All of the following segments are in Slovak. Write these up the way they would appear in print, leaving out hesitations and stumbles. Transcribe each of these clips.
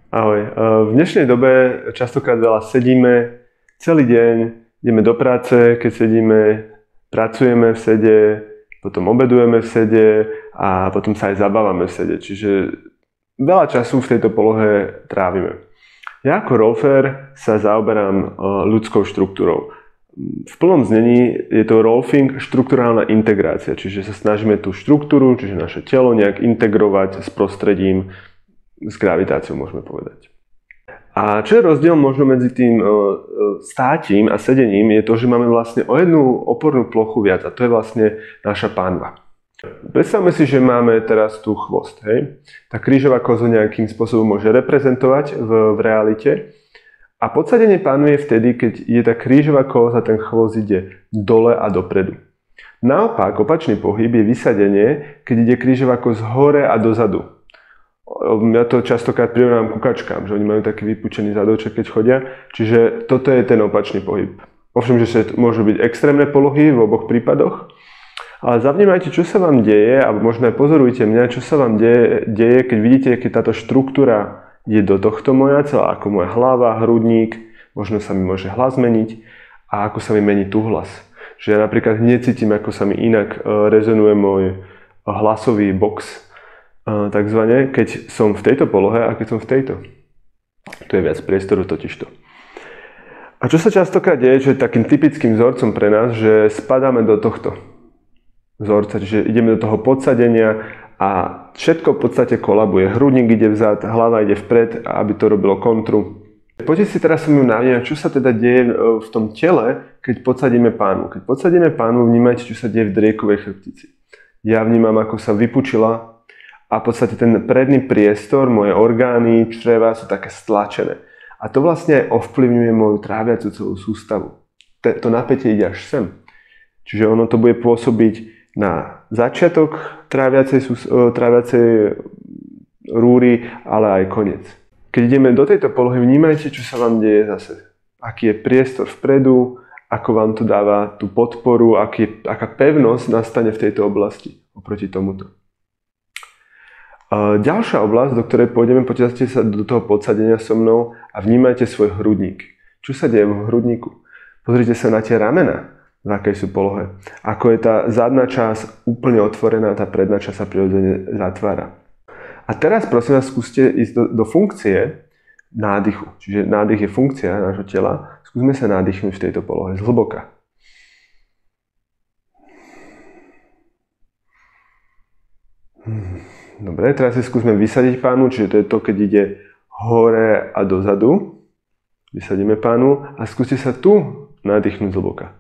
Ahoj. V dnešnej dobe častokrát veľa sedíme, celý deň ideme do práce, keď sedíme, pracujeme v sede, potom obedujeme v sede a potom sa aj zabávame v sede. Čiže veľa času v tejto polohe trávime. Ja ako rolfer sa zaoberám ľudskou štruktúrou. V plnom znení je to rolfing štruktúrálna integrácia, čiže sa snažíme tú štruktúru, čiže naše telo nejak integrovať s prostredím, s gravitáciou môžeme povedať. A čo je rozdiel možno medzi tým státím a sedením je to, že máme vlastne o jednu opornú plochu viac a to je vlastne naša pánva. Predstavme si, že máme teraz tu chvost. Hej? Tá krížová koza nejakým spôsobom môže reprezentovať v realite a podsadenie pánvy je vtedy, keď je tá krížová koza, ten chvost ide dole a dopredu. Naopak, opačný pohyb je vysadenie, keď ide krížová koza hore a dozadu. Ja to častokrát prirovnám ku kačkám, že oni majú taký vypučený zadoček, keď chodia. Čiže toto je ten opačný pohyb. Ovšem, že môžu byť extrémne polohy v oboch prípadoch. Ale zavnímajte, čo sa vám deje, alebo možno aj pozorujte mňa, čo sa vám deje, keď vidíte, keď táto štruktúra je do tohto moja celá, ako moja hlava, hrudník, možno sa mi môže hlas meniť a ako sa mi mení tu hlas. Že ja napríklad hneď cítim, ako sa mi inak rezonuje môj hlasový box, takzvané, keď som v tejto polohe a keď som v tejto. Tu je viac priestoru totižto. A čo sa častokrát deje, čo je takým typickým vzorcom pre nás, že spadáme do tohto vzorca, čiže ideme do toho podsadenia a všetko v podstate kolabuje. Hrudník ide vzad, hlava ide vpred, aby to robilo kontru. Poďte si teraz so mnou navnímať, čo sa teda deje v tom tele, keď podsadíme pánvu. Keď podsadíme pánvu, vnímajte, čo sa deje v driekovej chrbtici. Ja vnímam, ako sa vypučila a v podstate ten predný priestor, moje orgány, čreva sú také stlačené. A to vlastne ovplyvňuje moju tráviacu celú sústavu. To napätie ide až sem. Čiže ono to bude pôsobiť na začiatok tráviacej rúry, ale aj koniec. Keď ideme do tejto polohy, vnímajte, čo sa vám deje zase. Aký je priestor vpredu, ako vám to dáva tú podporu, aká pevnosť nastane v tejto oblasti oproti tomuto. Ďalšia oblasť, do ktorej pôjdeme, poďte sa do toho podsadenia so mnou a vnímajte svoj hrudník. Čo sa deje v hrudníku? Pozrite sa na tie ramena, v akej sú polohe. Ako je tá zadná časť úplne otvorená, tá predná časť sa prirodzene zatvára. A teraz prosím vás, skúste ísť do funkcie nádychu. Čiže nádych je funkcia nášho tela. Skúsme sa nádychnúť v tejto polohe zhlboka. Dobre, teraz si skúsme vysadiť pánu, čiže to je to, keď ide hore a dozadu. Vysadíme pánu a skúste sa tu nadýchnúť zhlboka.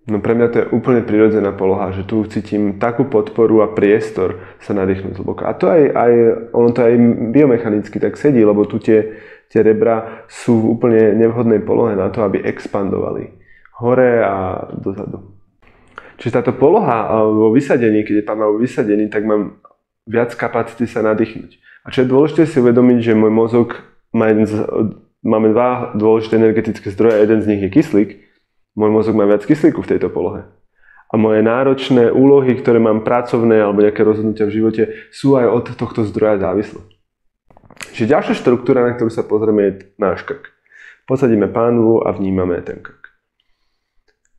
No pre mňa to je úplne prirodzená poloha, že tu cítim takú podporu a priestor sa nadýchnúť zhlboka. A to ono to aj biomechanicky tak sedí, lebo tu tie rebra sú v úplne nevhodnej polohe na to, aby expandovali hore a dozadu. Čiže táto poloha vo vysadení, keď je pán vo vysadení, tak mám viac kapacity sa nadýchnuť. A čo je dôležité si uvedomiť, že môj mozog máme dva dôležité energetické zdroje, jeden z nich je kyslík. Môj mozog má viac kyslíku v tejto polohe. A moje náročné úlohy, ktoré mám pracovné alebo nejaké rozhodnutia v živote, sú aj od tohto zdroja závislé. Čiže ďalšia štruktúra, na ktorú sa pozrieme, je náš krk. Posadíme pánvu a vnímame ten krk.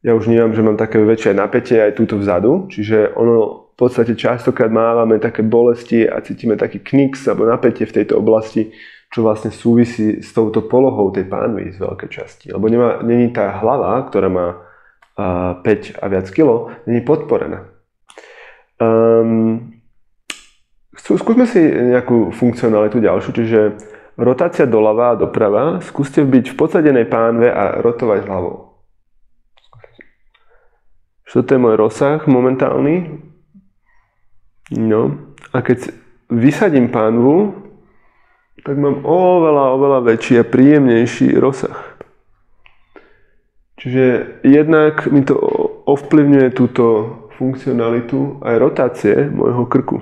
Ja už vnímam, že mám také väčšie napätie aj túto vzadu, čiže ono v podstate častokrát mávame také bolesti a cítime taký kniks alebo napätie v tejto oblasti, čo vlastne súvisí s touto polohou tej pánvy z veľkej časti. Lebo není tá hlava, ktorá má 5 a viac kilo, není podporená. Skúsme si nejakú funkcionalitu ďalšiu, čiže rotácia doľava a doprava. Skúste byť v podsadenej pánve a rotovať hlavou. Toto je môj rozsah momentálny. No. A keď vysadím pánvu, tak mám oveľa väčší a príjemnejší rozsah. Čiže jednak mi to ovplyvňuje túto funkcionalitu aj rotácie môjho krku.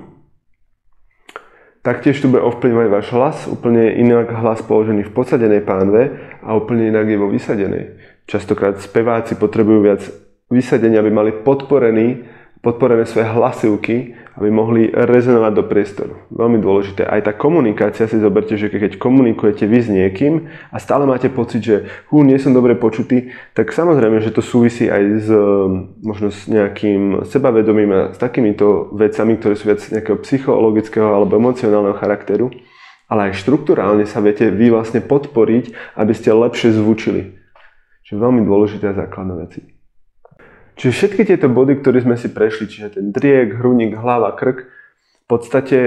Taktiež tu bude ovplyvňovať váš hlas, úplne inak hlas položený v podsadenej pánve a úplne inak je vo vysadenej. Častokrát speváci potrebujú viac vysadenia, aby mali podporené svoje hlasivky aby mohli rezonovať do priestoru. Veľmi dôležité. Aj tá komunikácia, si zoberte, že keď komunikujete vy s niekým a stále máte pocit, že nie som dobre počutý, tak samozrejme, že to súvisí aj s možno s nejakým sebavedomím a s takýmito vecami, ktoré sú viac nejakého psychologického alebo emocionálneho charakteru. Ale aj štruktúrálne sa viete vy vlastne podporiť, aby ste lepšie zvučili. Čo je veľmi dôležité a základné veci. Čiže všetky tieto body, ktoré sme si prešli, čiže ten driek, hrudník, hlava, krk, v podstate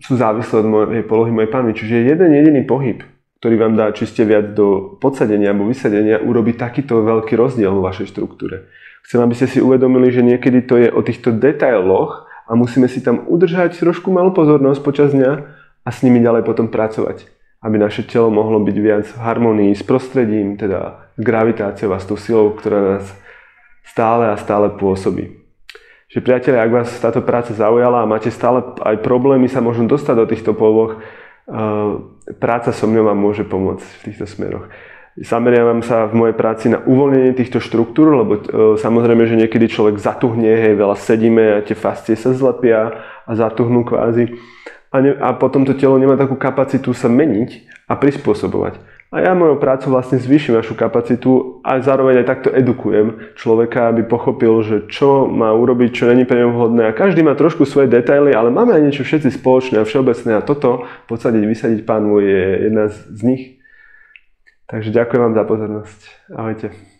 sú závislé od mojej polohy, mojej panvy. Čiže jeden jediný pohyb, ktorý vám dá, či ste viac do podsadenia alebo vysadenia, urobí takýto veľký rozdiel vo vašej štruktúre. Chcem, aby ste si uvedomili, že niekedy to je o týchto detailoch a musíme si tam udržať trošku malú pozornosť počas dňa a s nimi ďalej potom pracovať, aby naše telo mohlo byť viac v harmonii s prostredím, teda gravitáciou a s tou silou, ktorá nás stále a stále pôsobí. Čiže priatelia, ak vás táto práca zaujala a máte stále aj problémy sa možno dostať do týchto poloh, práca so mnou vám môže pomôcť v týchto smeroch. Zameriavam sa v mojej práci na uvoľnenie týchto štruktúr, lebo samozrejme, že niekedy človek zatuhne, veľa sedíme a tie fascie sa zlepia a zatuhnú kvázi. A potom to telo nemá takú kapacitu sa meniť a prispôsobovať. A ja mojou prácou vlastne zvýšim vašu kapacitu a zároveň aj takto edukujem človeka, aby pochopil, že čo má urobiť, čo není pre ňa vhodné. A každý má trošku svoje detaily, ale máme aj niečo všetci spoločné a všeobecné a toto podsadiť, vysadiť Pánu je jedna z nich. Takže ďakujem vám za pozornosť. Ahojte.